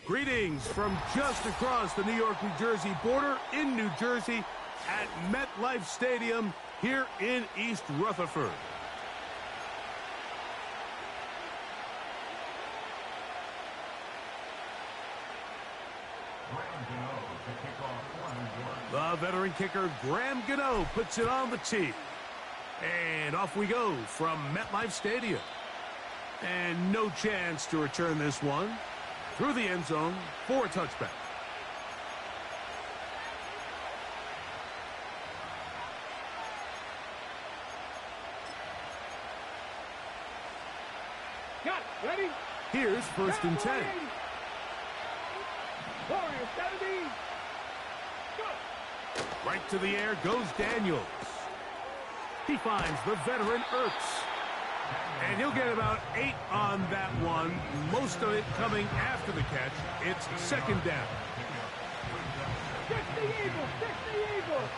Greetings from just across the New York-New Jersey border in New Jersey at MetLife Stadium here in East Rutherford. The veteran kicker, Graham Gano, puts it on the tee. And off we go from MetLife Stadium. And no chance to return this one through the end zone for a touchback. Got it. Ready? Here's first and 10. Warriors, 70. Right to the air goes Daniels. He finds the veteran Ertz. And he'll get about 8 on that one, most of it coming after the catch. It's second down. Fix the Eagles, fix the Eagles.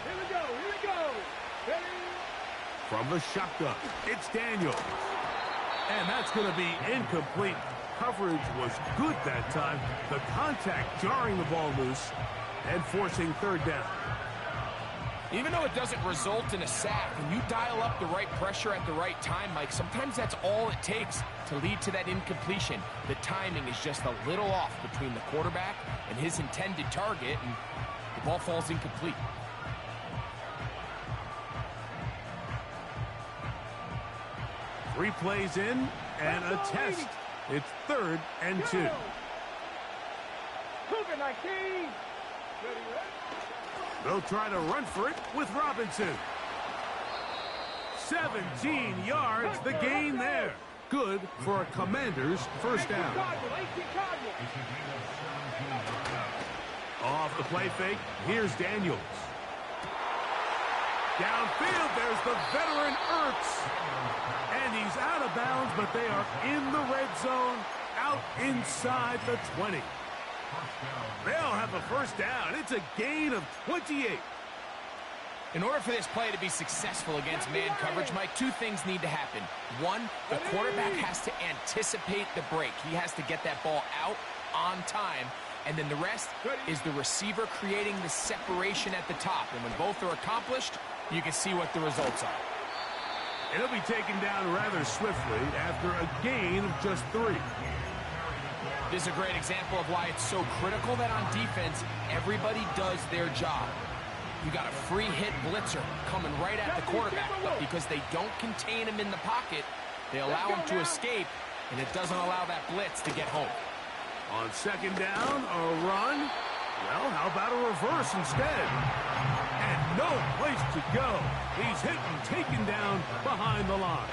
Here we go, here we go. Ready? From the shotgun, it's Daniels. And that's going to be incomplete. Coverage was good that time. The contact jarring the ball loose and forcing third down. Even though it doesn't result in a sack, when you dial up the right pressure at the right time, Mike, sometimes that's all it takes to lead to that incompletion. The timing is just a little off between the quarterback and his intended target, and the ball falls incomplete. Three plays in and a test. It's third and 2. Cougar 19. Ready, ready? They'll try to run for it with Robinson. 17 yards, the gain there. Good for a Commander's first down. Off the play fake, here's Daniels. Downfield, there's the veteran Ertz. And he's out of bounds, but they are in the red zone, out inside the 20. They'll have a first down. It's a gain of 28. In order for this play to be successful against man coverage, Mike, 2 things need to happen. 1, the quarterback has to anticipate the break. He has to get that ball out on time. And then the rest is the receiver creating the separation at the top. And when both are accomplished, you can see what the results are. It'll be taken down rather swiftly after a gain of just 3. This is a great example of why it's so critical that on defense, everybody does their job. You got a free hit blitzer coming right at the quarterback, but because they don't contain him in the pocket, they allow him to escape, and it doesn't allow that blitz to get home. On second down, a run. Well, how about a reverse instead? And no place to go. He's hit and taken down behind the line.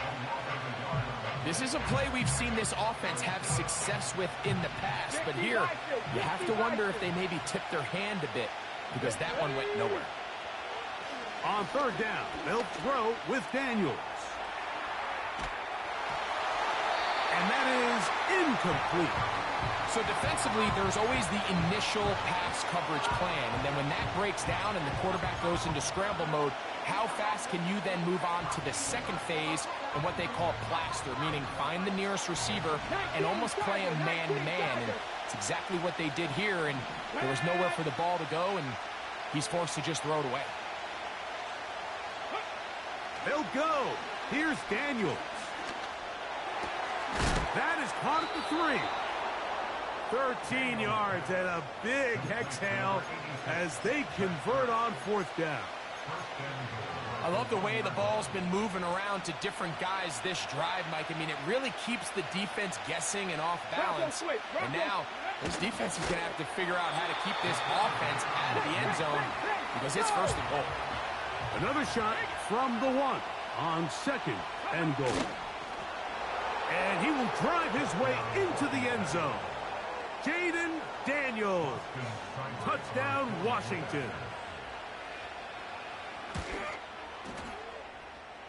This is a play we've seen this offense have success with in the past, but here, you have to wonder if they maybe tipped their hand a bit, because that one went nowhere. On third down, they'll throw with Daniels. And that is incomplete. So defensively, there's always the initial pass coverage plan, and then when that breaks down and the quarterback goes into scramble mode, how fast can you then move on to the second phase and what they call plaster, meaning find the nearest receiver and almost play him man-to-man. And it's exactly what they did here, and there was nowhere for the ball to go, and he's forced to just throw it away. They'll go. Here's Daniels. That is caught at the 3. 13 yards and a big exhale as they convert on fourth down. I love the way the ball's been moving around to different guys this drive, Mike. I mean, it really keeps the defense guessing and off balance. And now, this defense is going to have to figure out how to keep this offense out of the end zone because it's first and goal. Another shot from the 1 on second and goal. And he will drive his way into the end zone. Jaden Daniels. Touchdown, Washington.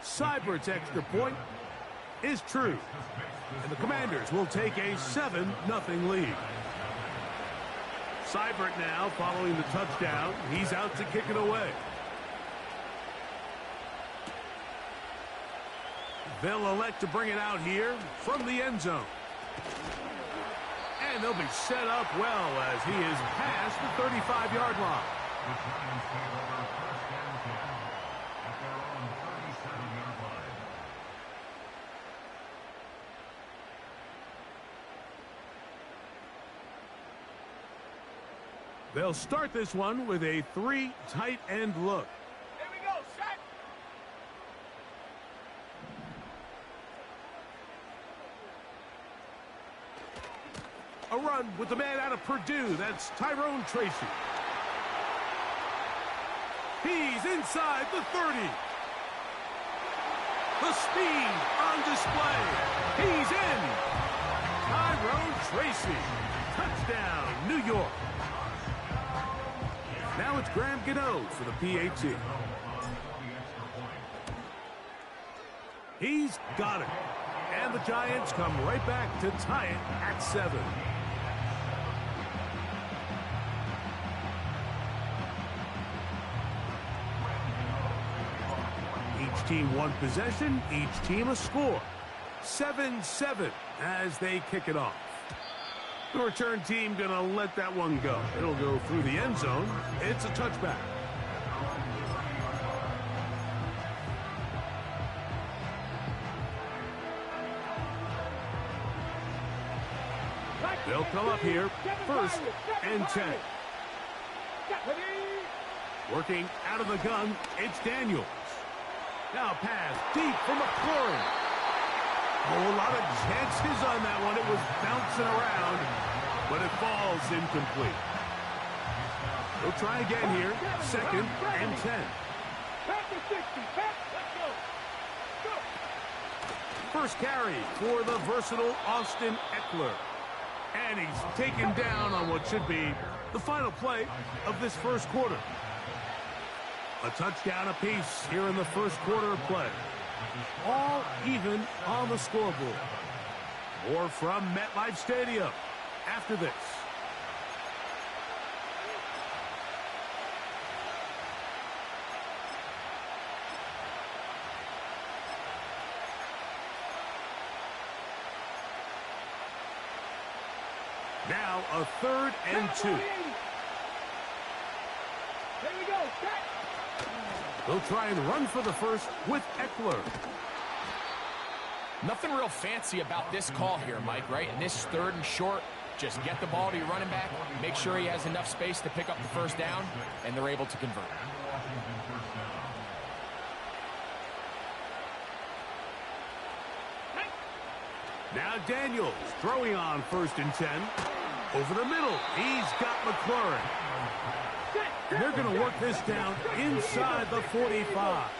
Seibert's extra point is true. And the Commanders will take a 7-0 lead. Seibert now following the touchdown. He's out to kick it away. They'll elect to bring it out here from the end zone. And And they'll be set up well as he is past the 35-yard line. The Giants take over first and 10 at their own 37-yard line. They'll start this one with a 3 tight end look. Here we go, set. A run with the man out of Purdue. That's Tyrone Tracy. He's inside the 30. The speed on display. He's in. Tyrone Tracy. Touchdown, New York. Now it's Graham Gano for the PAT. He's got it. And the Giants come right back to tie it at 7. Each team one possession, each team a score. 7-7 as they kick it off. The return team going to let that one go. It'll go through the end zone. It's a touchback. They'll come up here, first and 10. Working out of the gun, it's Daniels. Now pass deep from McLaurin. Oh, a lot of chances on that one. It was bouncing around, but it falls incomplete. They'll try again here, second and 10. First carry for the versatile Austin Eckler. And he's taken down on what should be the final play of this first quarter. A touchdown apiece here in the first quarter of play. All even on the scoreboard. More from MetLife Stadium after this. Now a 3rd and 2. Here we go, set. They'll try and run for the first with Eckler. Nothing real fancy about this call here, Mike, right? In this 3rd and short, just get the ball to your running back, make sure he has enough space to pick up the first down, and they're able to convert. Now Daniels throwing on 1st and 10. Over the middle, he's got McLaurin. And they're going to work this down inside the 45.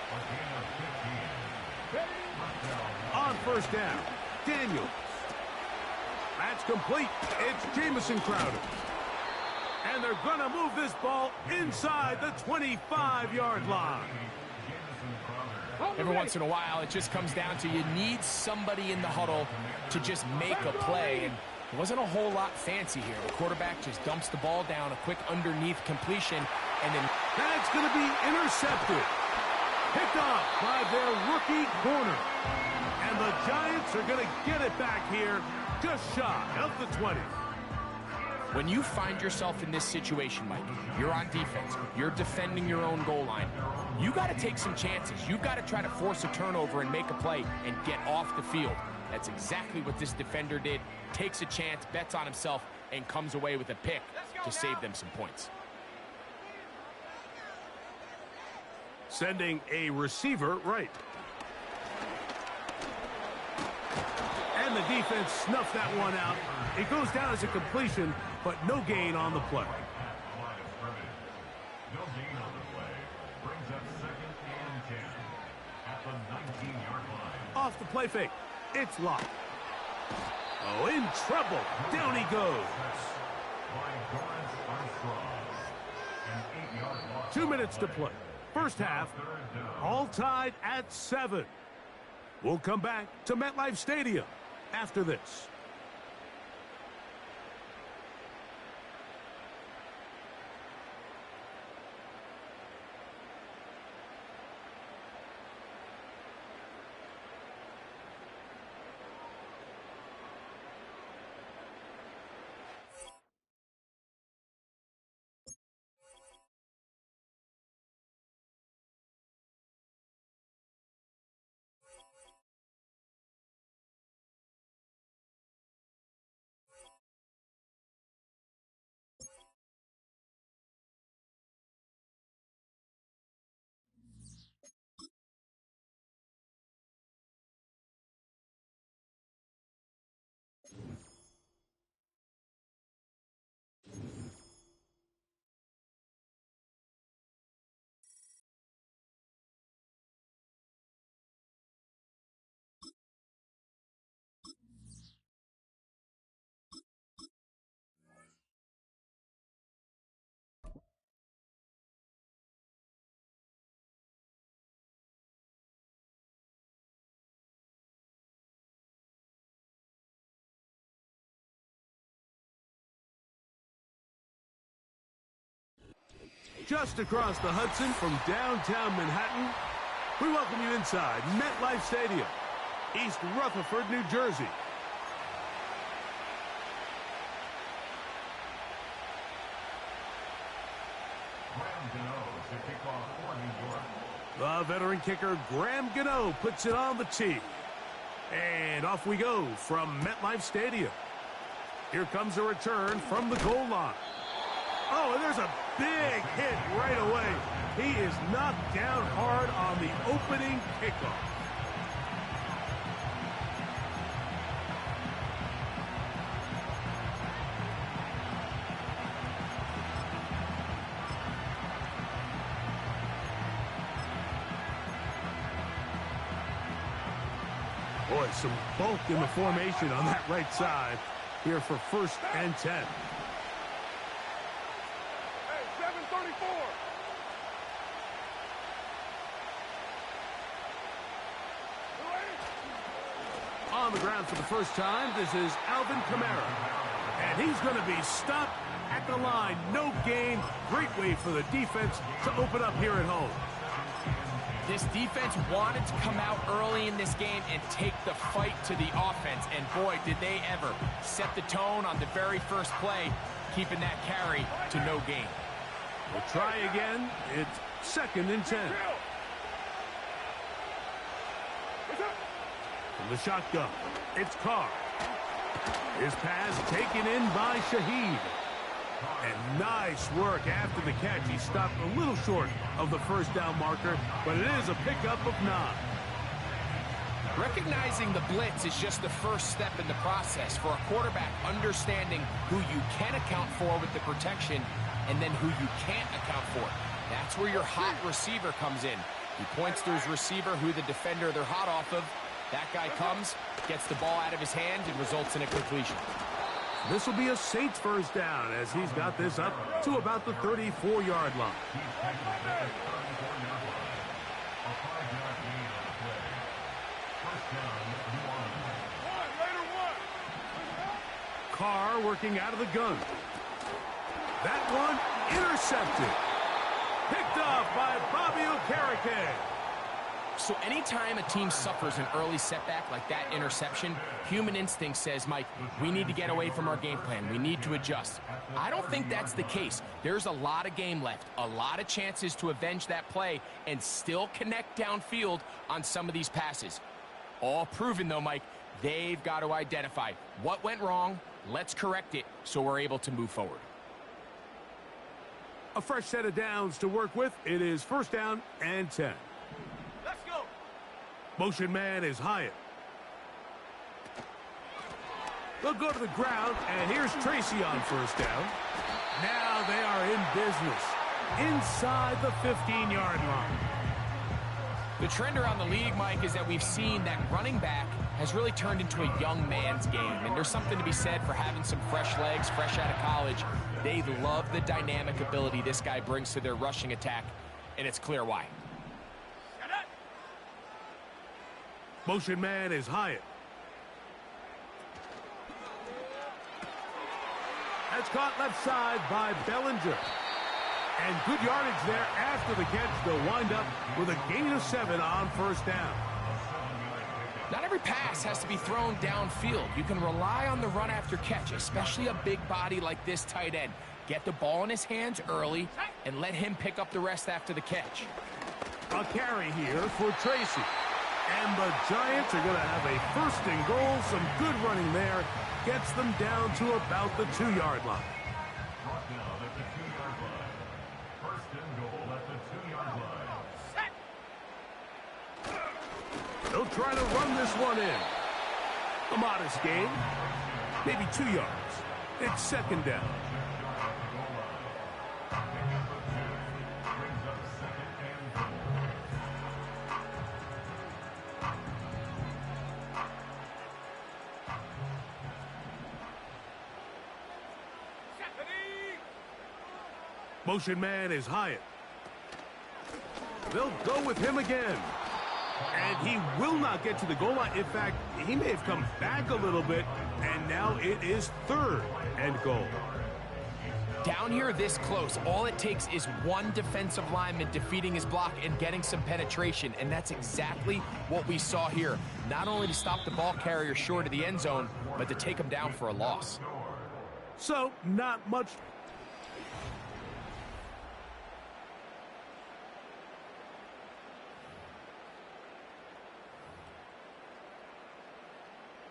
On first down, Daniels. That's complete. It's Jamison Crowder. And they're going to move this ball inside the 25-yard line. Every once in a while, it just comes down to you need somebody in the huddle to just make a play. And it wasn't a whole lot fancy here. The quarterback just dumps the ball down, a quick underneath completion, and then that's going to be intercepted. Picked off by their rookie corner. And the Giants are going to get it back here just shy of the 20. When you find yourself in this situation, Mike, you're on defense, you're defending your own goal line, you got to take some chances. You've got to try to force a turnover and make a play and get off the field. That's exactly what this defender did. Takes a chance, bets on himself, and comes away with a pick to save them some points. Sending a receiver right. And the defense snuffed that one out. It goes down as a completion, but no gain on the play. No gain on the play. Brings up 2nd and 10 at the 19-yard line. Off the play fake. It's locked. Oh, in trouble. Down he goes. 2 minutes to play. First half, all tied at 7. We'll come back to MetLife Stadium after this. just across the Hudson from downtown Manhattan, we welcome you inside MetLife Stadium, East Rutherford, New Jersey. The veteran kicker, Graham Gano, puts it on the tee. And off we go from MetLife Stadium. Here comes a return from the goal line. Oh, and there's a big hit right away. He is knocked down hard on the opening kickoff. Boy, some bulk in the formation on that right side here for 1st and 10. Hey, 734. On the ground for the first time, this is Alvin Kamara. And he's going to be stopped at the line. No gain. Great way for the defense to open up here at home. This defense wanted to come out early in this game and take the fight to the offense. And boy, did they ever set the tone on the very first play, keeping that carry to no gain. We'll try again. It's 2nd and 10. From the shotgun, it's Carr. His pass taken in by Shaheed. And nice work after the catch. He stopped a little short of the first down marker, but it is a pickup of 9. Recognizing the blitz is just the first step in the process for a quarterback, understanding who you can account for with the protection and then who you can't account for. That's where your hot receiver comes in. He points to his receiver, who the defender they're hot off of. That guy comes, gets the ball out of his hand, and results in a completion. This will be a Saints first down as he's got this up to about the 34-yard line. Carr working out of the gun. That one intercepted. Picked off by Bobby Okereke. So anytime a team suffers an early setback like that interception, human instinct says, Mike, we need to get away from our game plan. We need to adjust. I don't think that's the case. There's a lot of game left, a lot of chances to avenge that play and still connect downfield on some of these passes. All proven, though, Mike, they've got to identify what went wrong. Let's correct it so we're able to move forward. A fresh set of downs to work with. It is 1st down and 10. Let's go. Motion man is Hyatt. They'll go to the ground, and here's Tracy on 1st down. Now they are in business inside the 15-yard line. The trend around the league, Mike, is that we've seen that running back has really turned into a young man's game. And there's something to be said for having some fresh legs, fresh out of college. They love the dynamic ability this guy brings to their rushing attack, and it's clear why. Motion man is Hyatt. That's caught left side by Bellinger. And good yardage there after the catch. They'll wind up with a gain of 7 on 1st down. Not every pass has to be thrown downfield. You can rely on the run after catch, especially a big body like this tight end. Get the ball in his hands early and let him pick up the rest after the catch. A carry here for Tracy. And the Giants are going to have a 1st and goal. Some good running there. Gets them down to about the 2-yard line. They'll try to run this one in. A modest gain. Maybe 2 yards. It's 2nd down. Motion man is Hyatt. They'll go with him again. And he will not get to the goal line. In fact, he may have come back a little bit, and now it is 3rd and goal. Down here this close, all it takes is one defensive lineman defeating his block and getting some penetration, and that's exactly what we saw here. Not only to stop the ball carrier short of the end zone, but to take him down for a loss. So, not much.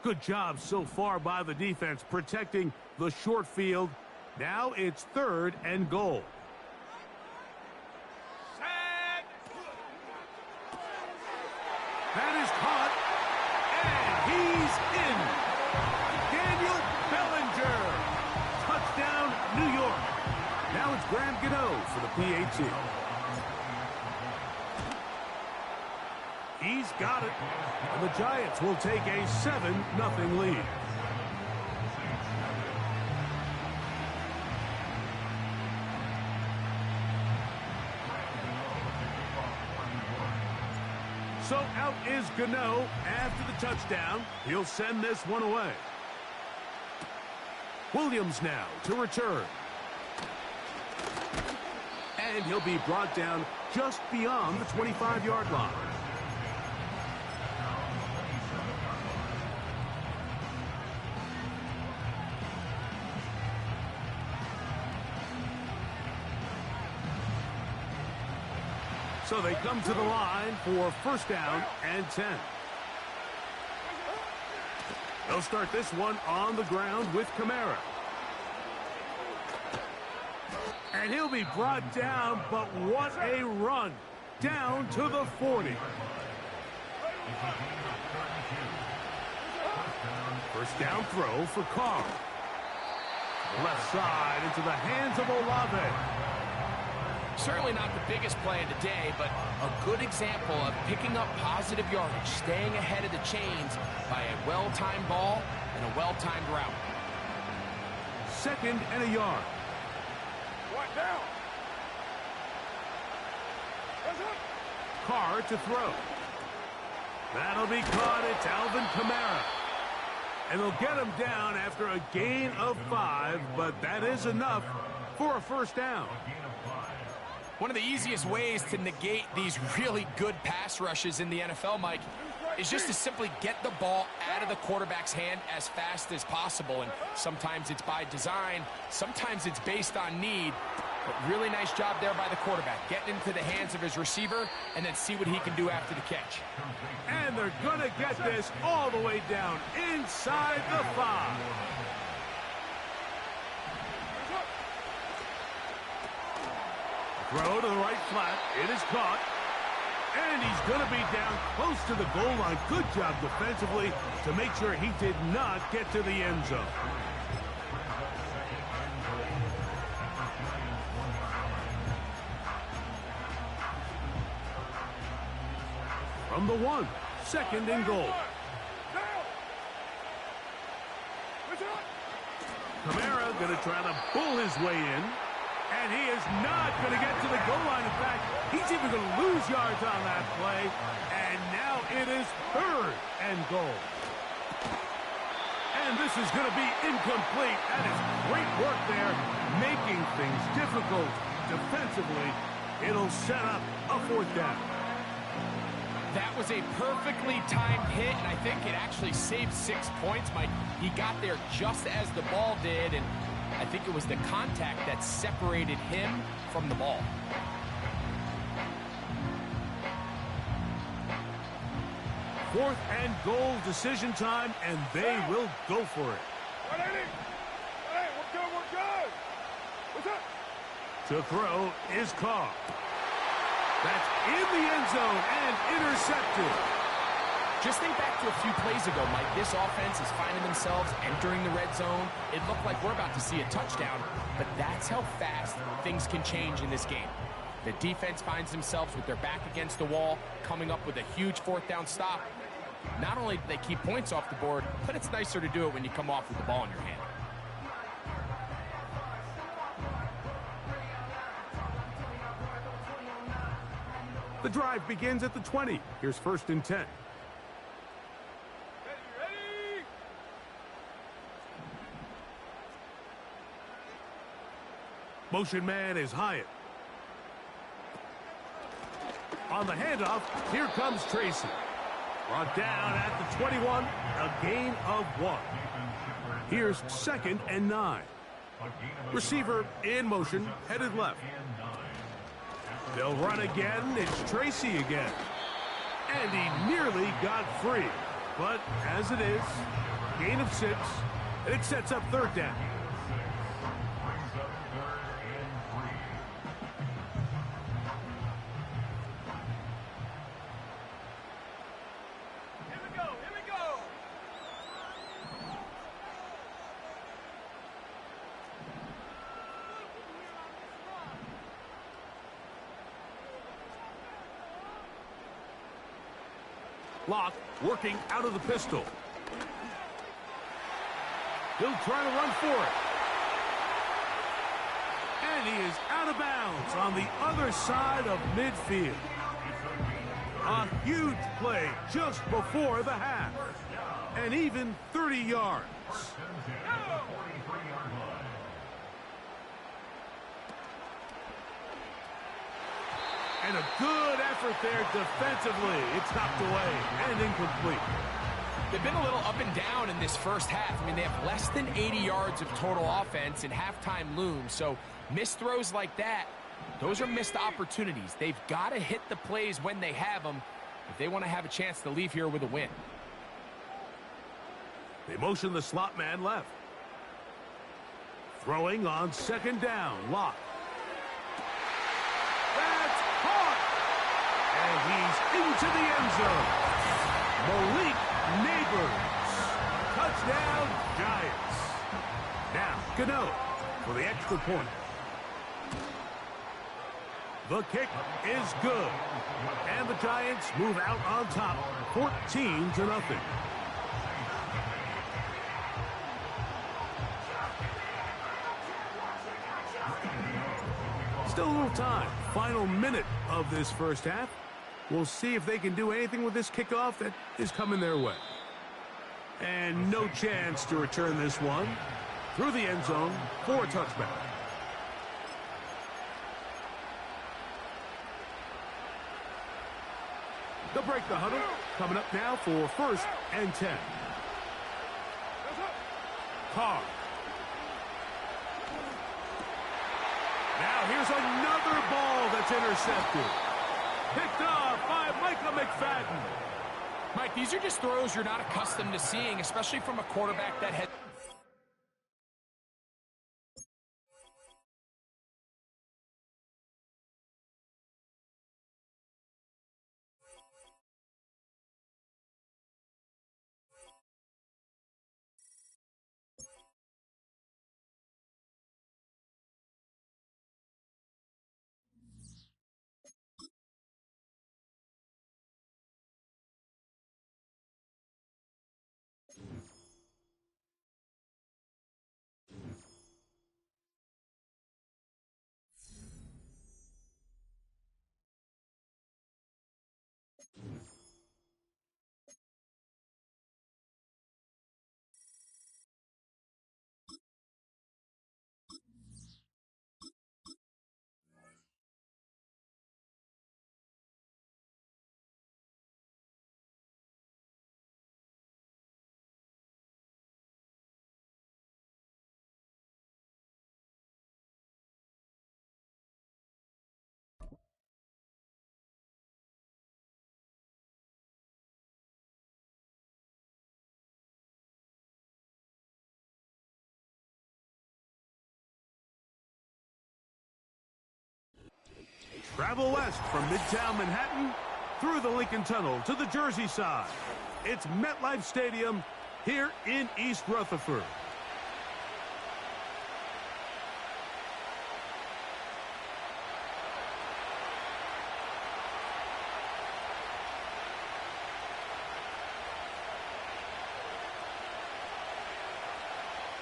Good job so far by the defense protecting the short field. Now it's 3rd and goal. That is caught, and he's in. Daniel Bellinger. Touchdown, New York. Now it's Graham Gano for the PAT. He's got it. And the Giants will take a 7-0 lead. So out is Gano after the touchdown. He'll send this one away. Williams now to return. And he'll be brought down just beyond the 25-yard line. So they come to the line for 1st down and 10. They'll start this one on the ground with Kamara. And he'll be brought down, but what a run. Down to the 40. 1st down throw for Carr. Left side into the hands of Olave. Certainly not the biggest play of the day, but a good example of picking up positive yardage, staying ahead of the chains by a well-timed ball and a well-timed route. 2nd and a yard. What down? Carr to throw. That'll be caught. It's Alvin Kamara. And they'll get him down after a gain of 5, but that is enough for a 1st down. One of the easiest ways to negate these really good pass rushes in the NFL, Mike, is just to simply get the ball out of the quarterback's hand as fast as possible. And sometimes it's by design, sometimes it's based on need. But really nice job there by the quarterback, getting into the hands of his receiver and then see what he can do after the catch. And they're going to get this all the way down inside the 5. Throw to the right flat. It is caught. And he's going to be down close to the goal line. Good job defensively to make sure he did not get to the end zone. From the 1, 2nd and goal. Kamara going to try to pull his way in. And he is not going to get to the goal line. In fact, he's even going to lose yards on that play. And now it is 3rd and goal. And this is going to be incomplete. That is great work there, making things difficult defensively. It'll set up a 4th down. That was a perfectly timed hit, and I think it actually saved 6 points, Mike. He got there just as the ball did, and I think it was the contact that separated him from the ball. Fourth and goal, decision time, and they will go for it. Hey, we're good. What's up? To throw is Carr. That's in the end zone and intercepted. Just think back to a few plays ago, Mike. This offense is finding themselves entering the red zone. It looked like we're about to see a touchdown, but that's how fast things can change in this game. The defense finds themselves with their back against the wall, coming up with a huge 4th down stop. Not only do they keep points off the board, but it's nicer to do it when you come off with the ball in your hand. The drive begins at the 20. Here's 1st and 10. Motion man is Hyatt. On the handoff, here comes Tracy. Brought down at the 21, a gain of 1. Here's 2nd and 9. Receiver in motion, headed left. They'll run again. It's Tracy again. And he nearly got free. But as it is, gain of 6, and it sets up 3rd down. Locke working out of the pistol. He'll try to run for it. And he is out of bounds on the other side of midfield. A huge play just before the half. And even 30 yards. And a good effort there defensively. It's knocked away and incomplete. They've been a little up and down in this first half. I mean, they have less than 80 yards of total offense and halftime looms. So missed throws like that, those are missed opportunities. They've got to hit the plays when they have them if they want to have a chance to leave here with a win. They motion the slot man left. Throwing on 2nd down. Locke. That's caught. And he's into the end zone. Malik Neighbors. Touchdown, Giants. Now, Gano for the extra point. The kick is good. And the Giants move out on top, 14-0. Still a little time. Final minute of this first half. We'll see if they can do anything with this kickoff that is coming their way. And no chance to return this one through the end zone for a touchback. They'll break the huddle. Coming up now for 1st and 10. Carr. Now here's another ball that's intercepted. Picked off by Micah McFadden. Mike, these are just throws you're not accustomed to seeing, especially from a quarterback that has... Travel west from Midtown Manhattan through the Lincoln Tunnel to the Jersey side. It's MetLife Stadium here in East Rutherford.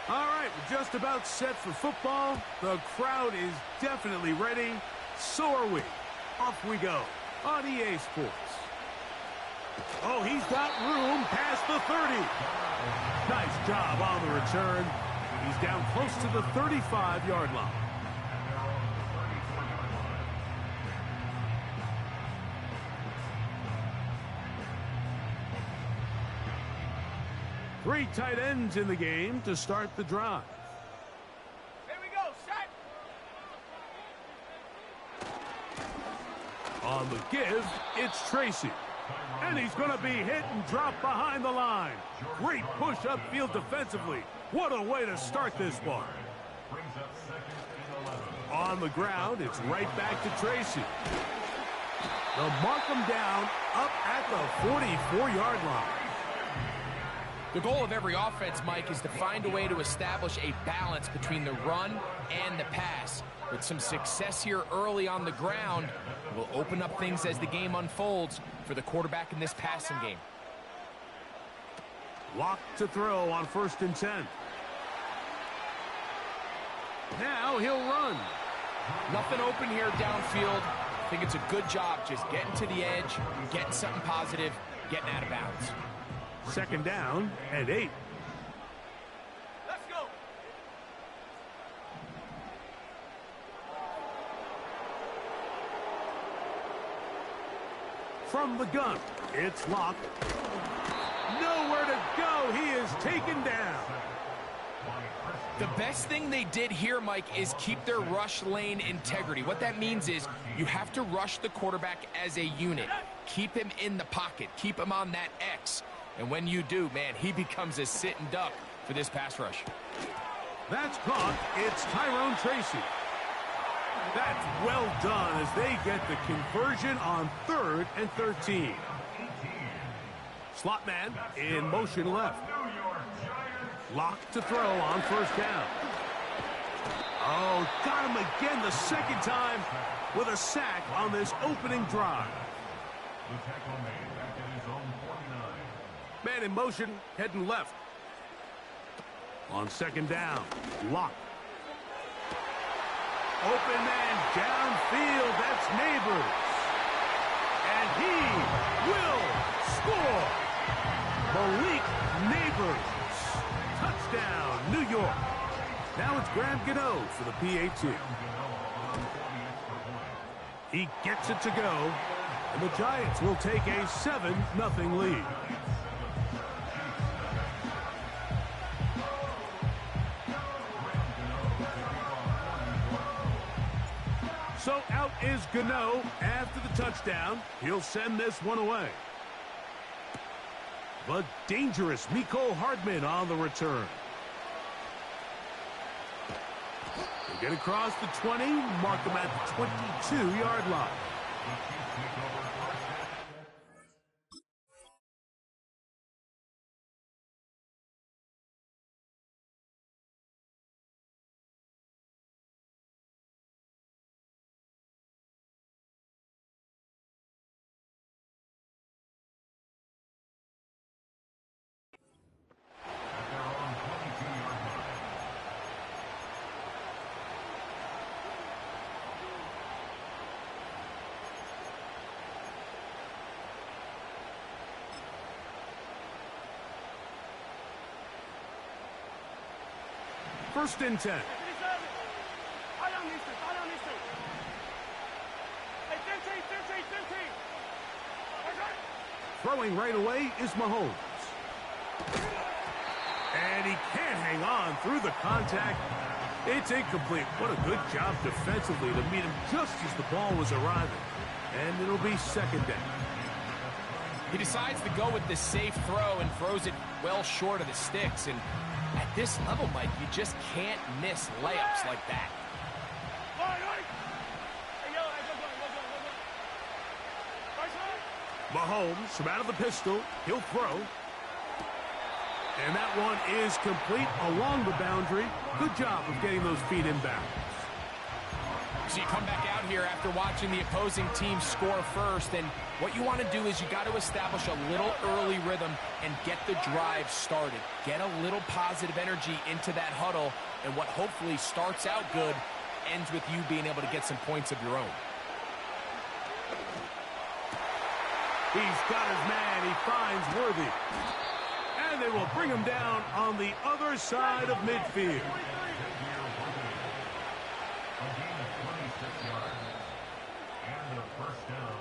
All right, we're just about set for football. The crowd is definitely ready. So are we. Off we go on EA Sports. Oh, he's got room past the 30. Nice job on the return. He's down close to the 35-yard line. Three tight ends in the game to start the drive. Here we go, set. On the give, it's Tracy. And he's going to be hit and dropped behind the line. Great push upfield defensively. What a way to start this one. On the ground, it's right back to Tracy. They'll mark him down up at the 44-yard line. The goal of every offense, Mike, is to find a way to establish a balance between the run and the pass. With some success here early on the ground, it will open up things as the game unfolds for the quarterback in this passing game. Lock to throw on 1st and 10. Now he'll run. Nothing open here downfield. I think it's a good job just getting to the edge, getting something positive, getting out of bounds. 2nd down and 8. Let's go. From the gun, it's Locke. Nowhere to go. He is taken down. The best thing they did here, Mike, is keep their rush lane integrity. What that means is you have to rush the quarterback as a unit. Keep him in the pocket. Keep him on that X. And when you do, man, he becomes a sitting duck for this pass rush. That's caught. It's Tyrone Tracy. That's well done as they get the conversion on 3rd and 13. Slot man in motion left. Locked to throw on 1st down. Oh, got him again the 2nd time with a sack on this opening drive. Man in motion, heading left. On 2nd down, Lock. Open man downfield, that's Neighbors. And he will score. Malik Neighbors. Touchdown, New York. Now it's Graham Gano for the PAT. He gets it to go, and the Giants will take a 7-0 lead. So out is Gano after the touchdown. He'll send this one away. The dangerous Mecole Hardman on the return. They get across the 20, mark them at the 22-yard line. First and 10. Throwing right away is Mahomes. And he can't hang on through the contact. It's incomplete. What a good job defensively to meet him just as the ball was arriving. And it'll be 2nd down. He decides to go with the safe throw and throws it well short of the sticks. And at this level, Mike, you just can't miss layups like that. Mahomes from out of the pistol. He'll throw. And that one is complete along the boundary. Good job of getting those feet inbound. So you come back out here after watching the opposing team score first, and what you want to do is you got to establish a little early rhythm and get the drive started. Get a little positive energy into that huddle, and what hopefully starts out good ends with you being able to get some points of your own. He's got his man. He finds Worthy. And they will bring him down on the other side of midfield.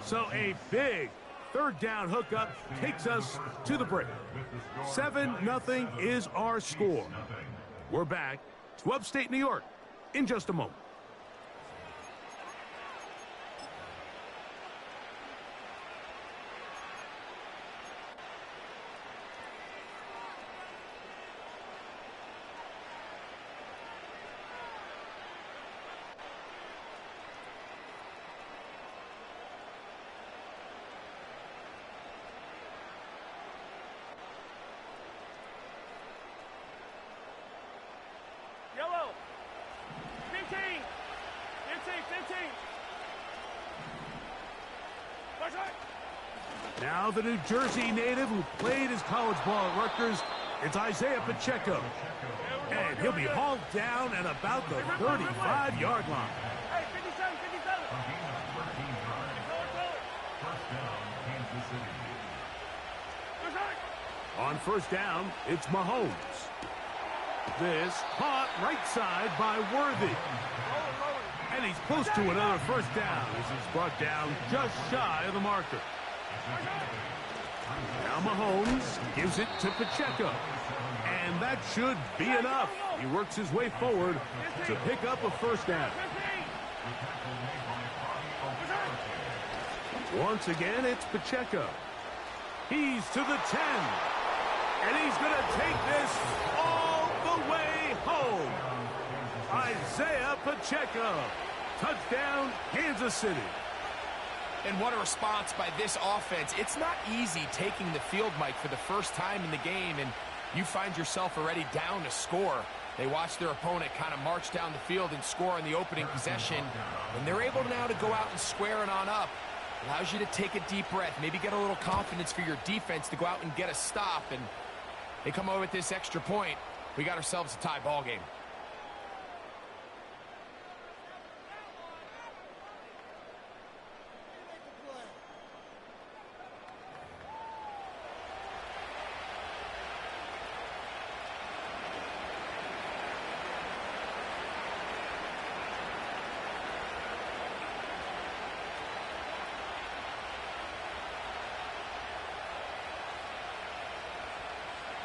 So a big third down hookup takes us to the break. 7-0 is our score. We're back to upstate New York in just a moment. Yellow. 15. 15. Push right. Now the New Jersey native who played his college ball at Rutgers, it's Isaiah Pacheco. And he'll be hauled down at about the 35-yard line. Hey, 57. Push right. On first down, it's Mahomes. This caught right side by Worthy. And he's close to another first down as he's brought down just shy of the marker. Now Mahomes gives it to Pacheco. And that should be enough. He works his way forward to pick up a first down. Once again, it's Pacheco. He's to the 10. And he's going to take this all the way home. Isaiah Pacheco. Touchdown, Kansas City. And what a response by this offense. It's not easy taking the field, Mike, for the first time in the game, and you find yourself already down to score. They watch their opponent kind of march down the field and score on the opening possession, and they're able now to go out and square it on up. Allows you to take a deep breath, maybe get a little confidence for your defense to go out and get a stop, and they come over with this extra point. We got ourselves a tie ball game.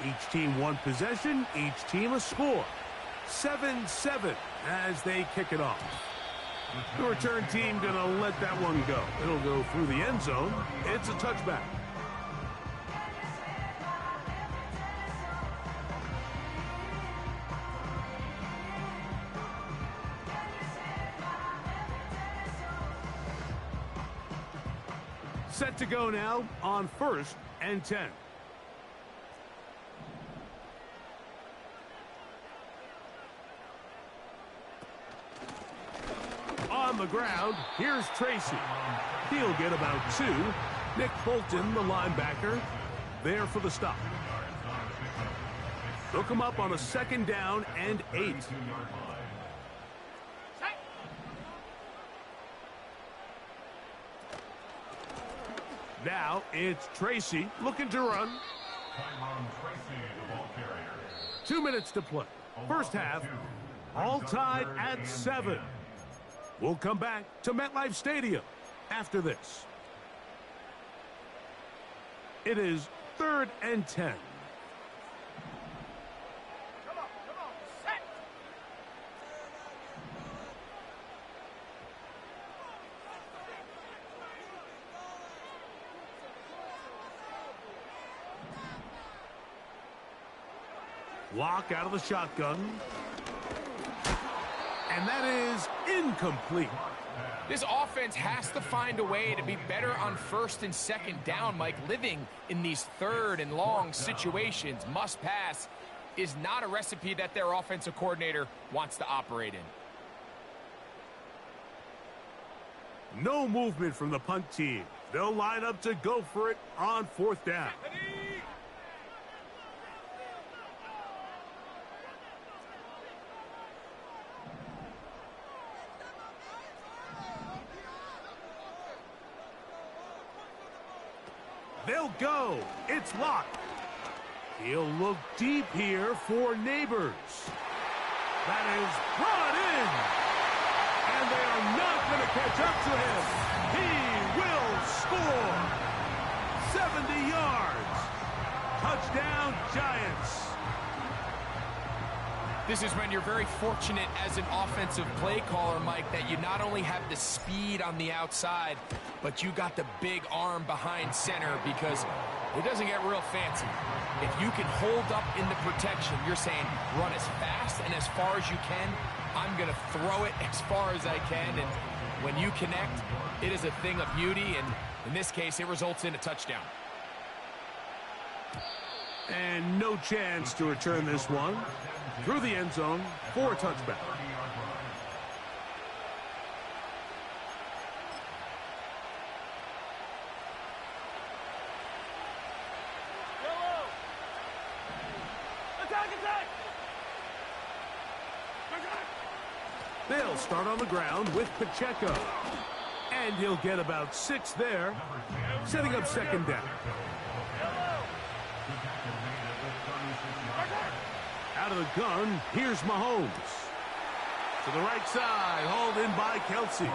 Each team one possession, each team a score. 7-7 as they kick it off. The return team gonna let that one go. It'll go through the end zone. It's a touchback. Set to go now on 1st and 10. On the ground, here's Tracy. He'll get about 2. Nick Bolton, the linebacker, there for the stop. They'll come up on a 2nd down and 8. Now it's Tracy looking to run. 2 minutes to play. First half, all tied at 7. We'll come back to MetLife Stadium after this. It is 3rd and 10. Come on, set. Lock out of the shotgun. And that is incomplete. This offense has to find a way to be better on 1st and 2nd down, Mike. Living in these 3rd and long situations, must pass, is not a recipe that their offensive coordinator wants to operate in. No movement from the punt team. They'll line up to go for it on 4th down. They'll go. It's locked. He'll look deep here for Neighbors. That is brought in. And they are not going to catch up to him. He will score. 70 yards. Touchdown, Giants. This is when you're very fortunate as an offensive play caller, Mike, that you not only have the speed on the outside, but you got the big arm behind center, because it doesn't get real fancy. If you can hold up in the protection, you're saying run as fast and as far as you can. I'm going to throw it as far as I can, and when you connect, it is a thing of beauty, and in this case, it results in a touchdown. And no chance to return this one. Through the end zone for a touchback. Yellow. Attack, attack. They'll start on the ground with Pacheco. And he'll get about 6 there, setting up second down. Out of the gun, here's Mahomes. To the right side, hauled in by Kelsey.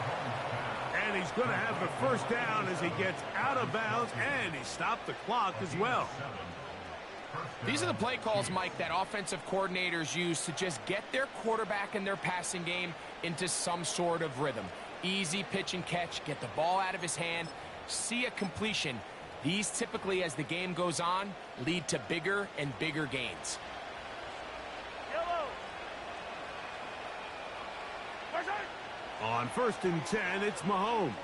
And he's going to have the first down as he gets out of bounds, and he stopped the clock as well. These are the play calls, Mike, that offensive coordinators use to just get their quarterback and their passing game into some sort of rhythm. Easy pitch and catch, get the ball out of his hand, see a completion. These typically, as the game goes on, lead to bigger and bigger gains. On 1st and 10, it's Mahomes.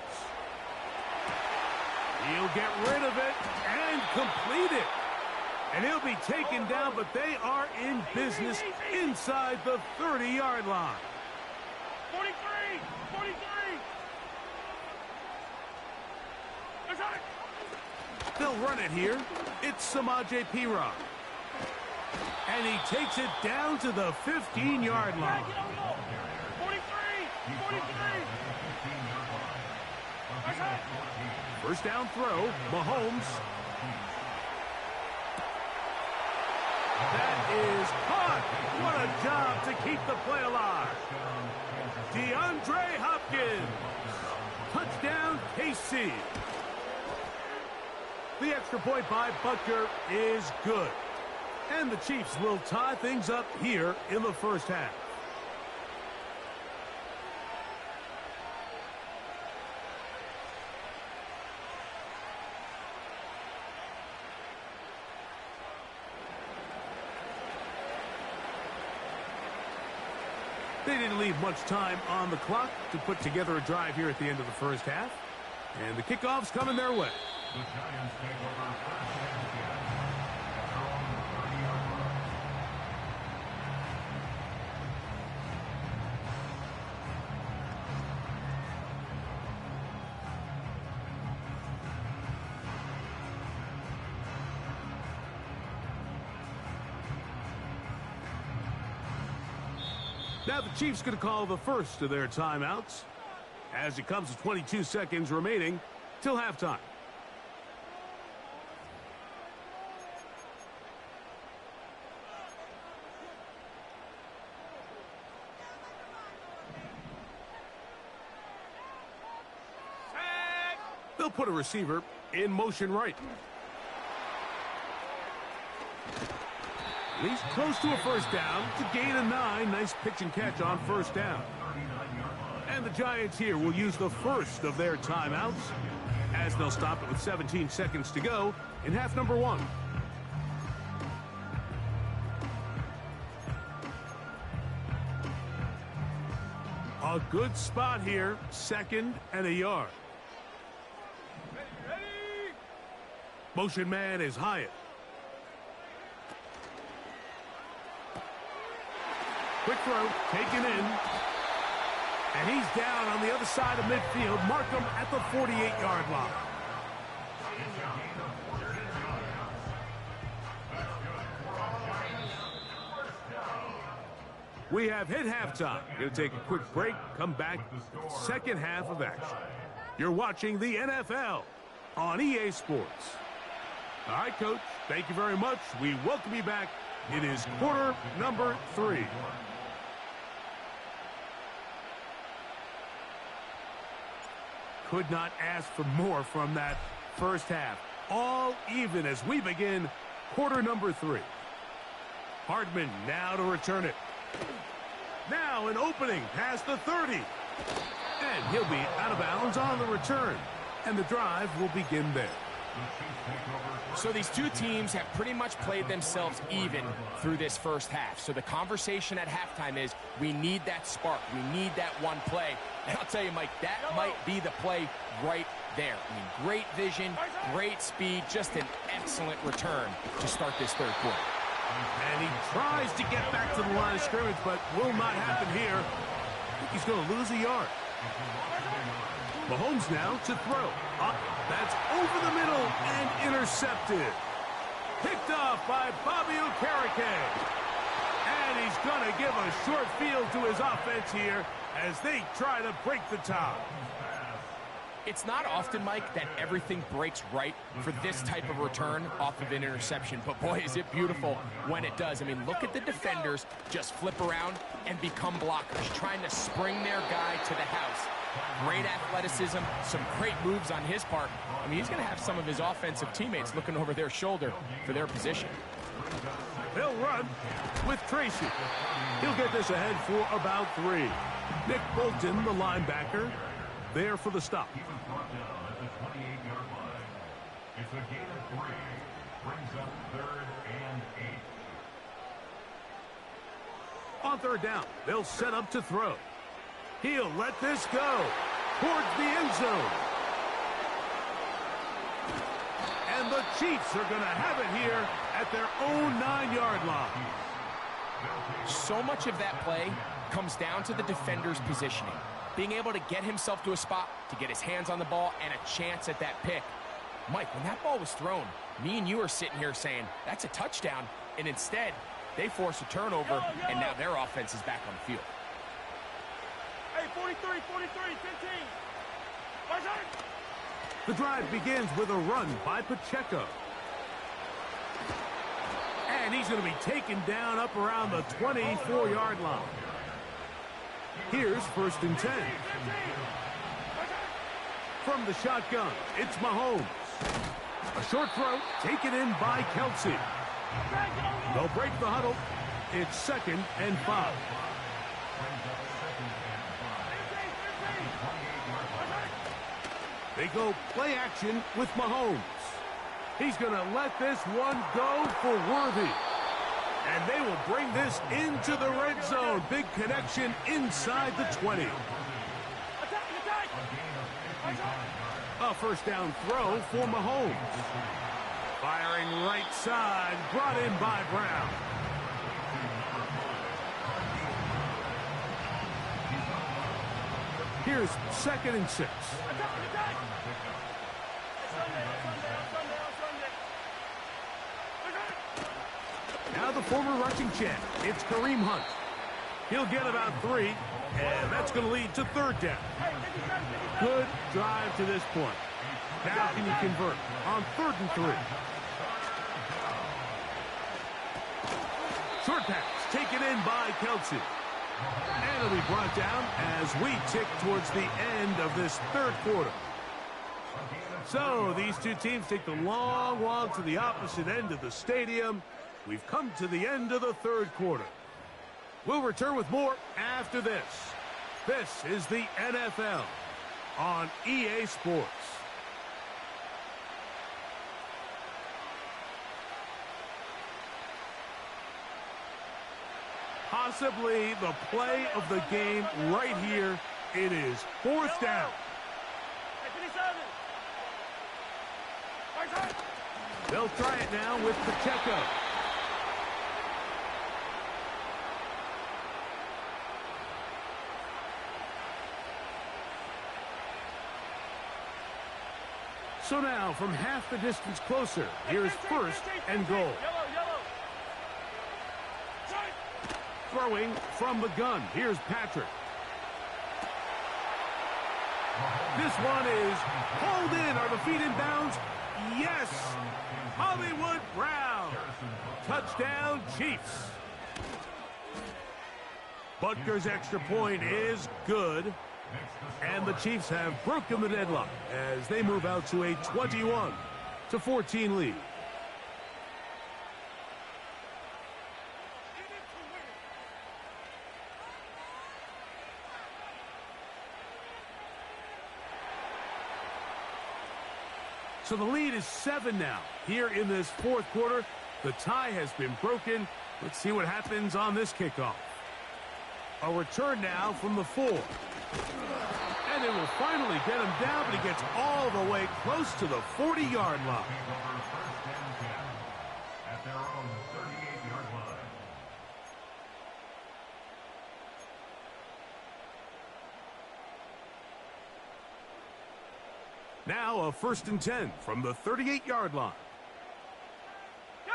He'll get rid of it and complete it. And he'll be taken down, but they are in business inside the 30-yard line. 43! 43! They'll run it here. It's Samaje Perine. And he takes it down to the 15-yard line. 43! 43! First down throw, Mahomes. That is caught. What a job to keep the play alive. DeAndre Hopkins. Touchdown, KC. The extra point by Butker is good. And the Chiefs will tie things up here in the first half. They didn't leave much time on the clock to put together a drive here at the end of the first half. And the kickoff's coming their way. The Giants take over first and 10. They're on the 30-yard line. Now the Chiefs going to call the first of their timeouts as it comes to 22 seconds remaining till halftime. They'll put a receiver in motion right. He's close to a first down to gain a 9. Nice pitch and catch on first down. And the Giants here will use the first of their timeouts as they'll stop it with 17 seconds to go in half number 1. A good spot here, 2nd and a yard. Motion man is Hyatt. Quick throw, taken in. And he's down on the other side of midfield. Mark him at the 48-yard line. We have hit halftime. Going to take a quick break, come back, second half of action. You're watching the NFL on EA Sports. All right, Coach, thank you very much. We welcome you back. It is quarter number 3. Could not ask for more from that first half. all even as we begin quarter number 3. Hardman now to return it. Now an opening past the 30. And he'll be out of bounds on the return. And the drive will begin there. So these two teams have pretty much played themselves even through this first half. So the conversation at halftime is, we need that spark. We need that one play. And I'll tell you, Mike, that might be the play right there. I mean, great vision, great speed, just an excellent return to start this third quarter. And he tries to get back to the line of scrimmage, but will not happen here. I think he's going to lose a yard. Mahomes now to throw. Up, that's over the middle and intercepted. Picked off by Bobby Okereke. And he's going to give a short field to his offense here as they try to break the tie. It's not often, Mike, that everything breaks right for this type of return off of an interception. But, boy, is it beautiful when it does. I mean, look at the defenders just flip around and become blockers, trying to spring their guy to the house. Great athleticism, some great moves on his part. I mean, he's going to have some of his offensive teammates looking over their shoulder for their position. They'll run with Tracy. He'll get this ahead for about 3. Nick Bolton, the linebacker, there for the stop. He was brought down at the 28-yard line. It's a gain of 3. Brings up 3rd and 8. On third down, they'll set up to throw. He'll let this go towards the end zone. And the Chiefs are going to have it here at their own 9-yard line. So much of that play comes down to the defender's positioning. Being able to get himself to a spot, to get his hands on the ball, and a chance at that pick. Mike, when that ball was thrown, me and you are sitting here saying, that's a touchdown. And instead, they force a turnover, and now their offense is back on the field. Hey, 43, 15. The drive begins with a run by Pacheco. And he's going to be taken down up around the 24-yard line. Here's 1st and 10. From the shotgun, it's Mahomes. A short throw taken in by Kelsey. They'll break the huddle. It's 2nd and 5. They go play action with Mahomes. He's going to let this one go for Worthy. And they will bring this into the red zone. Big connection inside the 20. A first down throw for Mahomes. Firing right side, brought in by Brown. Here's 2nd and 6. Now the former rushing champ, it's Kareem Hunt. He'll get about 3, and that's going to lead to 3rd down. Good drive to this point. Now can you convert on 3rd and 3? Short pass taken in by Kelsey. And it'll be brought down as we tick towards the end of this third quarter. So these two teams take the long walk to the opposite end of the stadium. We've come to the end of the third quarter. We'll return with more after this. This is the NFL on EA Sports. Possibly the play of the game right here. It is 4th down. They'll try it now with Pacheco. So now, from half the distance closer, here's 1st and goal. Throwing from the gun, here's Patrick. This one is pulled in. Are the feet in bounds? Yes! Hollywood Brown. Touchdown, Chiefs. Butker's extra point is good. And the Chiefs have broken the deadlock as they move out to a 21-14 14 lead. So the lead is 7 now. Here in this fourth quarter, the tie has been broken. Let's see what happens on this kickoff. A return now from the 4. And it will finally get him down, but he gets all the way close to the 40-yard line. At their own 38-yard line. Now a 1st and 10 from the 38-yard line. Go!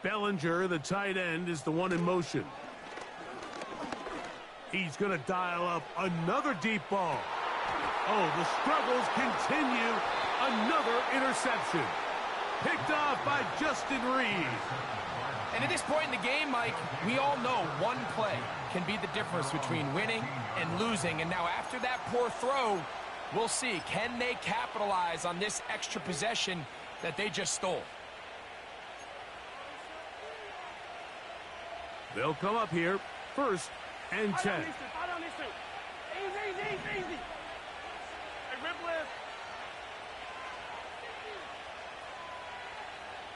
Bellinger, the tight end, is the one in motion. He's going to dial up another deep ball. Oh, the struggles continue. Another interception. Picked off by Justin Reed. And at this point in the game, Mike, we all know one play can be the difference between winning and losing. And now after that poor throw, we'll see, can they capitalize on this extra possession that they just stole? They'll come up here, 1st and 10. Easy. Hey, rip left.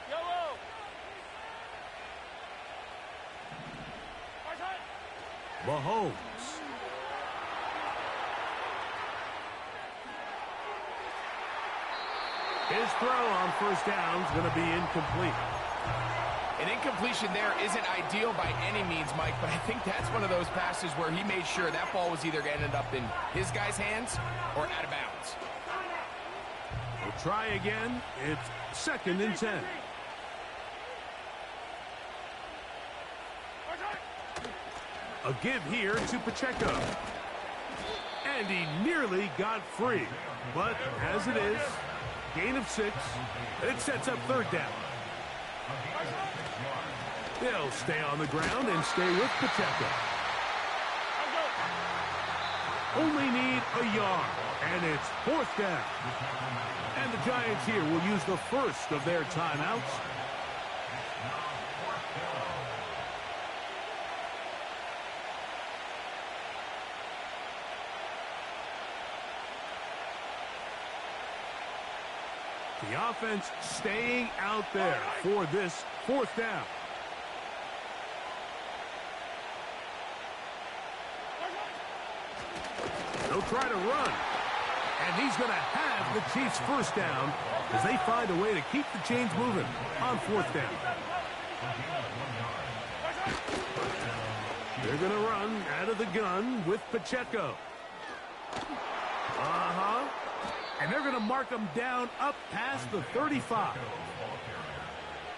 Yellow. Mahomes. His throw on 1st down is going to be incomplete. An incompletion there isn't ideal by any means, Mike, but I think that's one of those passes where he made sure that ball was either going to end up in his guy's hands or out of bounds. We'll try again. It's 2nd and 10. A give here to Pacheco. And he nearly got free. But as it is, gain of 6. It sets up 3rd down. They'll stay on the ground and stay with Pacheco. Only need a yard, and it's 4th down. And the Giants here will use the first of their timeouts. The offense staying out there for this 4th down. They'll try to run. And he's going to have the Chiefs' 1st down as they find a way to keep the chains moving on 4th down. They're going to run out of the gun with Pacheco. And they're going to mark him down up past the 35.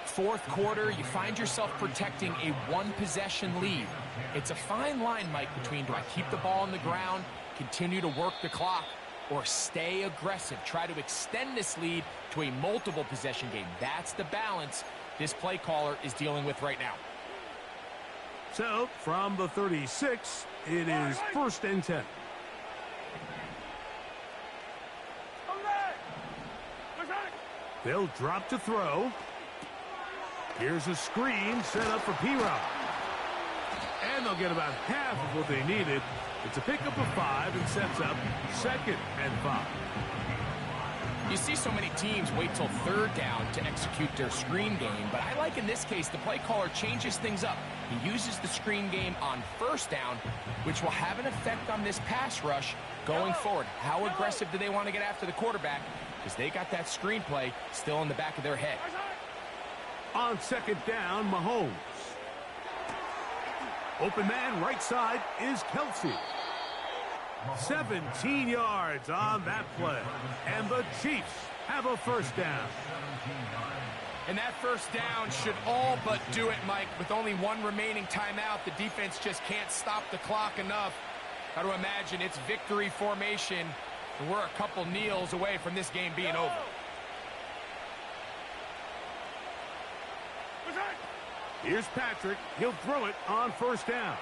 Fourth quarter, you find yourself protecting a one-possession lead. It's a fine line, Mike, between do I keep the ball on the ground, continue to work the clock, or stay aggressive, try to extend this lead to a multiple-possession game. That's the balance this play caller is dealing with right now. So, from the 36, it is 1st and 10. They'll drop to throw. Here's a screen set up for P-Rob. And they'll get about half of what they needed. It's a pickup of 5 and sets up 2nd and 5. You see so many teams wait till 3rd down to execute their screen game, but I like in this case the play caller changes things up. He uses the screen game on 1st down, which will have an effect on this pass rush going forward. How aggressive do they want to get after the quarterback? Because they got that screen play still in the back of their head. On 2nd down, Mahomes. Open man right side is Kelsey. 17 yards on that play. And the Chiefs have a 1st down. And that 1st down should all but do it, Mike. With only one remaining timeout, the defense just can't stop the clock enough. Got to imagine it's victory formation, and we're a couple kneels away from this game being over. Here's Patrick. He'll throw it on 1st down.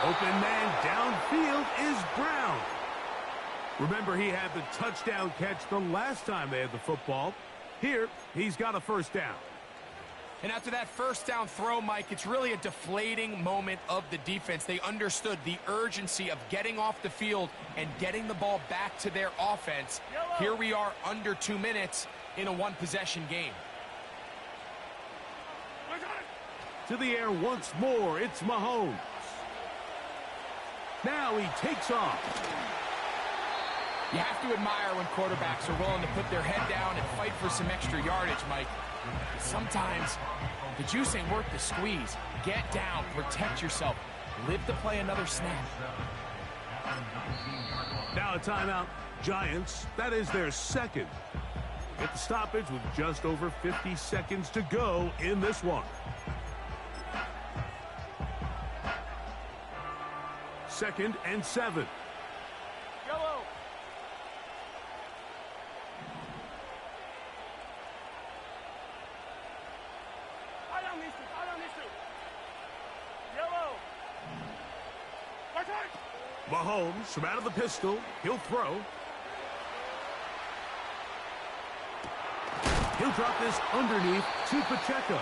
Open man downfield is Brown. Remember, he had the touchdown catch the last time they had the football. Here, he's got a first down. And after that first down throw, Mike, it's really a deflating moment of the defense. They understood the urgency of getting off the field and getting the ball back to their offense. Here we are under 2 minutes in a one-possession game. To the air once more, it's Mahomes. Now he takes off. You have to admire when quarterbacks are willing to put their head down and fight for some extra yardage, Mike. Sometimes the juice ain't worth the squeeze. Get down, protect yourself, live to play another snap. Now a timeout. Giants, that is their second. Get the stoppage with just over 50 seconds to go in this one. Second and 7. Yellow. I don't need to. Yellow. Mahomes from out of the pistol. He'll throw. He'll drop this underneath to Pacheco.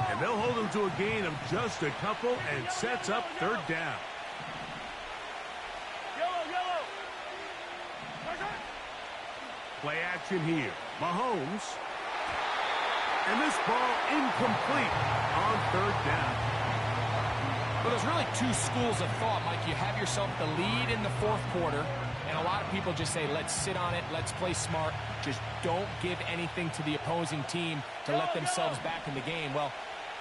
And they'll hold him to a gain of just a couple and sets up third down. Play action here. Mahomes. And this ball incomplete on third down. Well, there's really two schools of thought, Mike. You have yourself the lead in the fourth quarter, and a lot of people just say, let's sit on it, let's play smart, just don't give anything to the opposing team to let themselves back in the game. Well,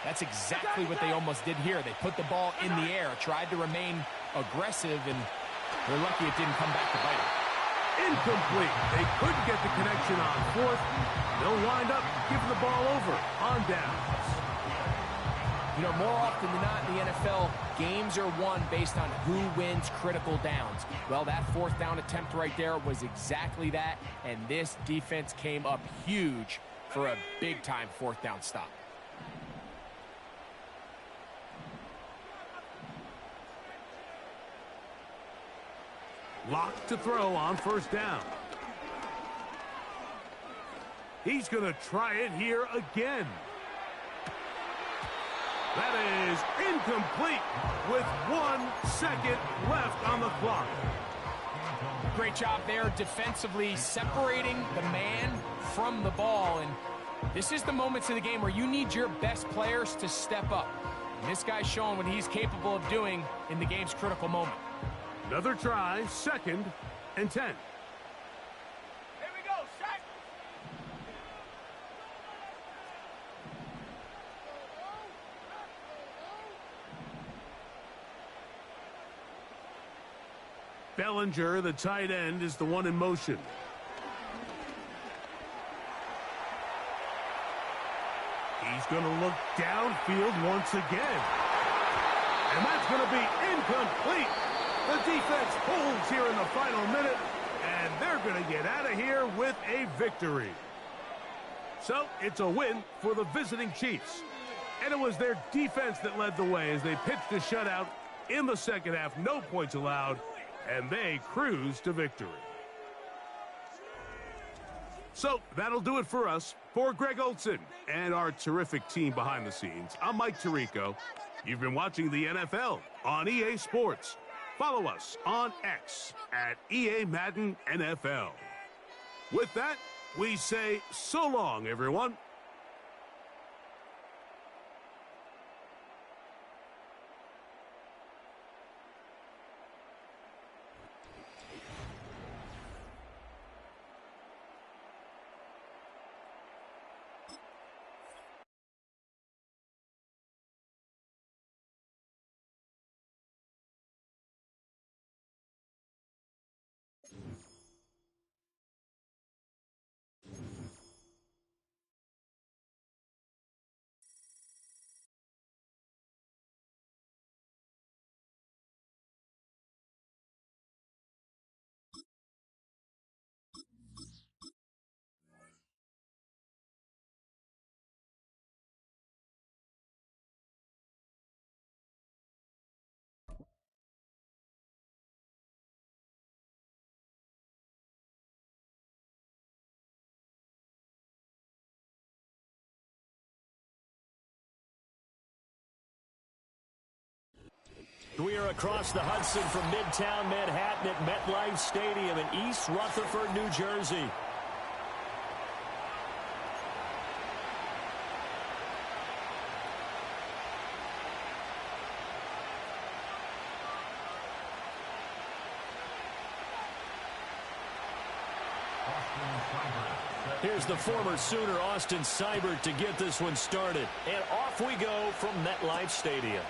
that's exactly what they almost did here. They put the ball in the air, tried to remain aggressive, and they're lucky it didn't come back to bite them. Incomplete. They couldn't get the connection on fourth. They'll wind up giving the ball over on downs. You know, more often than not in the NFL, games are won based on who wins critical downs. Well, that fourth down attempt right there was exactly that, and this defense came up huge for a big-time fourth down stop. Locked to throw on first down. He's going to try it here again. That is incomplete with 1 second left on the clock. Great job there defensively, separating the man from the ball. And this is the moments of the game where you need your best players to step up. And this guy's showing what he's capable of doing in the game's critical moment. Another try, second and 10. Here we go, set. Bellinger, the tight end, is the one in motion. He's going to look downfield once again. And that's going to be incomplete. The defense holds here in the final minute, and they're going to get out of here with a victory. So it's a win for the visiting Chiefs. And it was their defense that led the way as they pitched a shutout in the second half. No points allowed, and they cruised to victory. So that'll do it for us. For Greg Olson and our terrific team behind the scenes, I'm Mike Tirico. You've been watching the NFL on EA Sports. Follow us on X at EA Madden NFL. With that, we say so long, everyone. across the Hudson from Midtown Manhattan at MetLife Stadium in East Rutherford, New Jersey. Here's the former Sooner, Austin Seibert, to get this one started. And off we go from MetLife Stadium.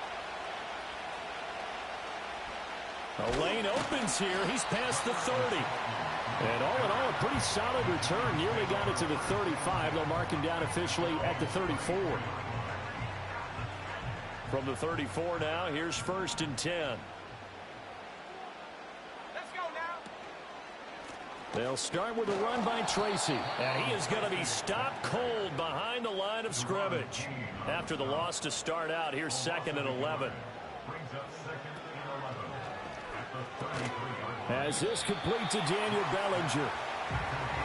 The lane opens here. He's past the 30. And all in all, a pretty solid return. Nearly got it to the 35. They'll mark him down officially at the 34. From the 34 now, here's 1st and 10. They'll start with a run by Tracy. And he is going to be stopped cold behind the line of scrimmage. After the loss to start out, here's 2nd and 11. As this complete to Daniel Bellinger.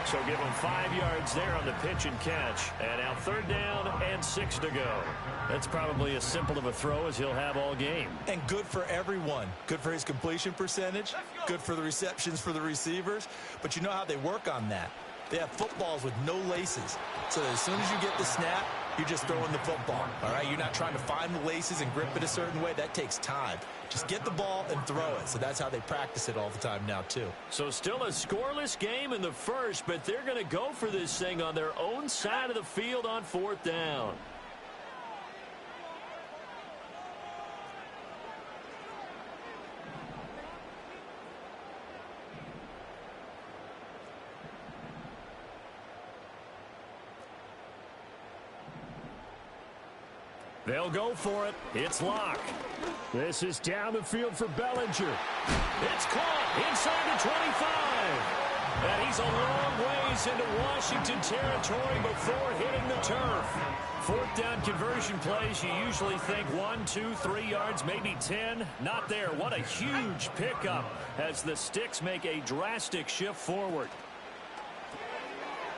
So give him 5 yards there on the pitch and catch. And now 3rd down and 6 to go. That's probably as simple of a throw as he'll have all game. And good for everyone. Good for his completion percentage. Good for the receptions for the receivers. But you know how they work on that. They have footballs with no laces. So that as soon as you get the snap, you're just throwing the football. All right? You're not trying to find the laces and grip it a certain way. That takes time. Just get the ball and throw it. So that's how they practice it all the time now, too. So still a scoreless game in the first, but they're going to go for this thing on their own side of the field on 4th down. They'll go for it. It's Locke. This is down the field for Bellinger. It's caught inside the 25. And he's a long ways into Washington territory before hitting the turf. 4th down conversion plays, you usually think 1, 2, 3 yards, maybe 10. Not there. What a huge pickup as the Sticks make a drastic shift forward.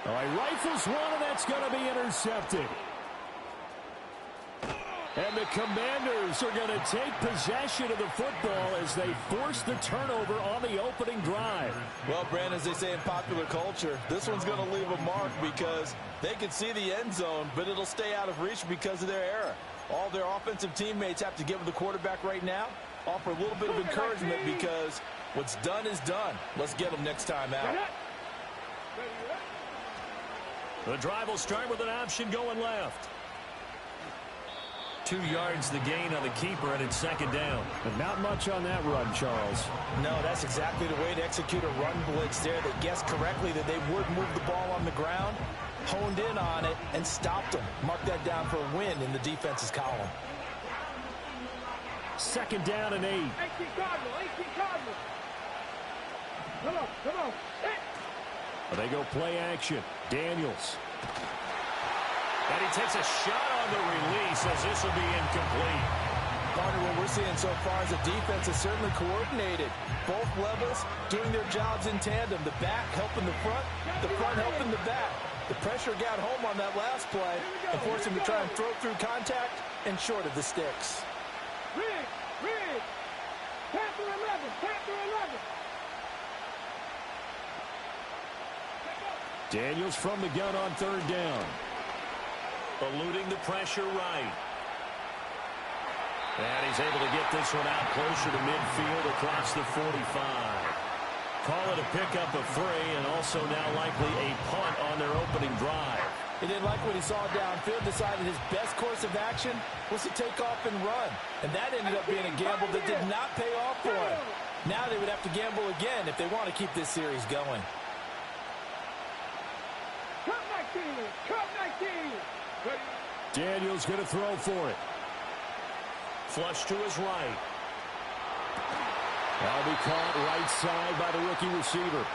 All right, rifles one, and that's going to be intercepted. And the Commanders are going to take possession of the football as they force the turnover on the opening drive. Well, Brandon, as they say in popular culture, this one's going to leave a mark because they can see the end zone, but it'll stay out of reach because of their error. All their offensive teammates have to give the quarterback right now, offer a little bit of encouragement because what's done is done. Let's get them next time out. The drive will start with an option going left. 2 yards the gain on the keeper, and it's 2nd down. But not much on that run, Charles. No, that's exactly the way to execute a run blitz there. They guessed correctly that they would move the ball on the ground, honed in on it, and stopped them. Mark that down for a win in the defense's column. 2nd down and 8. 18 Cardinal, 18 Cardinal. Come on, come on. They go play action. Daniels. And he takes a shot on the release as this will be incomplete. Carter, what we're seeing so far is the defense is certainly coordinated. Both levels doing their jobs in tandem. The back helping the front helping the back. The pressure got home on that last play and forced him to try and throw through contact and short of the sticks. Rig. Panther 11, Panther 11. Daniels from the gun on 3rd down. Eluding the pressure right. And he's able to get this one out closer to midfield across the 45. Call it a pickup of 3 and also now likely a punt on their opening drive. He didn't like what he saw downfield, decided his best course of action was to take off and run. And that ended up being a gamble that did not pay off for him. Now they would have to gamble again if they want to keep this series going. Cut 19, cut 19. Daniels going to throw for it. Flush to his right. That'll be caught right side by the rookie receiver.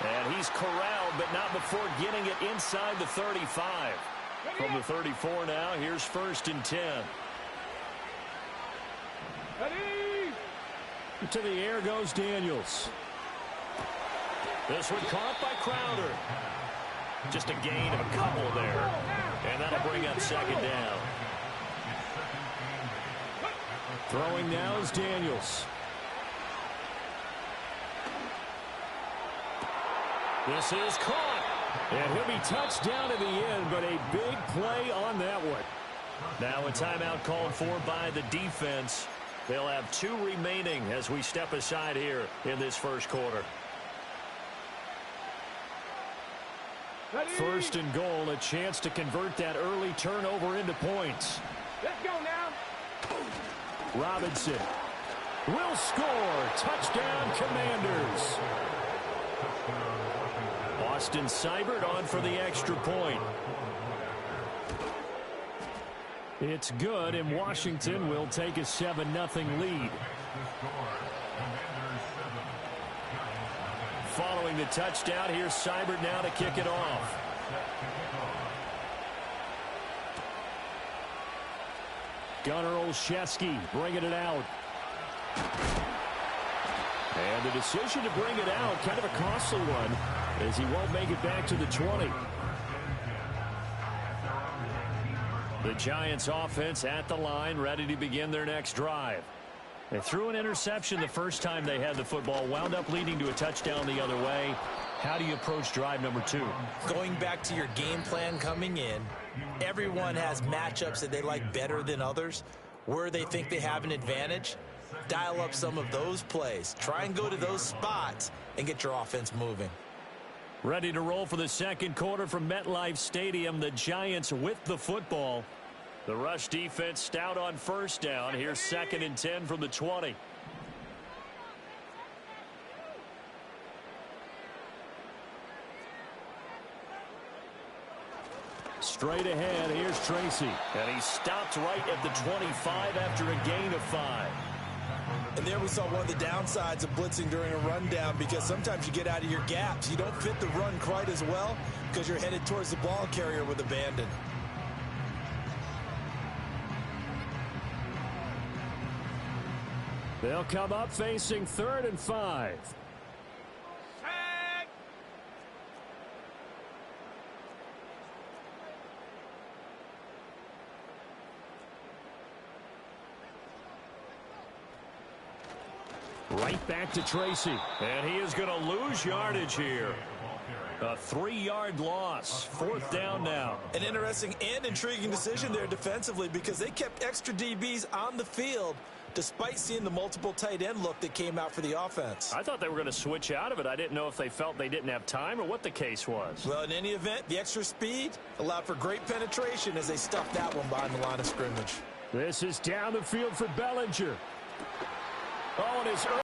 And he's corralled, but not before getting it inside the 35. From the 34 now, here's 1st and 10. Ready. To the air goes Daniels. This one caught by Crowder. Just a gain of a couple there. And that'll bring up 2nd down. Throwing now is Daniels. This is caught. And he'll be touched down in the end, but a big play on that one. Now a timeout called for by the defense. They'll have 2 remaining as we step aside here in this first quarter. Ready? First and goal, a chance to convert that early turnover into points. Let's go now. Robinson will score. Touchdown, Commanders. Austin Seibert on for the extra point. It's good, and Washington will take a 7-0 lead. Following the touchdown, here's Seibert now to kick it off. Gunnar Olszewski bringing it out. And the decision to bring it out, kind of a costly one, as he won't make it back to the 20. The Giants offense at the line, ready to begin their next drive. They threw an interception the first time they had the football, wound up leading to a touchdown the other way. How do you approach drive number 2? Going back to your game plan coming in, everyone has matchups that they like better than others. Where they think they have an advantage, dial up some of those plays. Try and go to those spots and get your offense moving. Ready to roll for the second quarter from MetLife Stadium. The Giants with the football. The rush defense stout on first down. Here's 2nd and 10 from the 20. Straight ahead, here's Tracy. And he stopped right at the 25 after a gain of 5. And there we saw one of the downsides of blitzing during a rundown, because sometimes you get out of your gaps. You don't fit the run quite as well because you're headed towards the ball carrier with abandon. They'll come up facing 3rd and 5. Right back to Tracy. And he is going to lose yardage here. A 3-yard loss. 4th down now. An interesting and intriguing decision there defensively, because they kept extra DBs on the field despite seeing the multiple tight end look that came out for the offense. I thought they were going to switch out of it. I didn't know if they felt they didn't have time or what the case was. Well, in any event, the extra speed allowed for great penetration as they stuffed that one behind the line of scrimmage. This is down the field for Bellinger. Oh, and his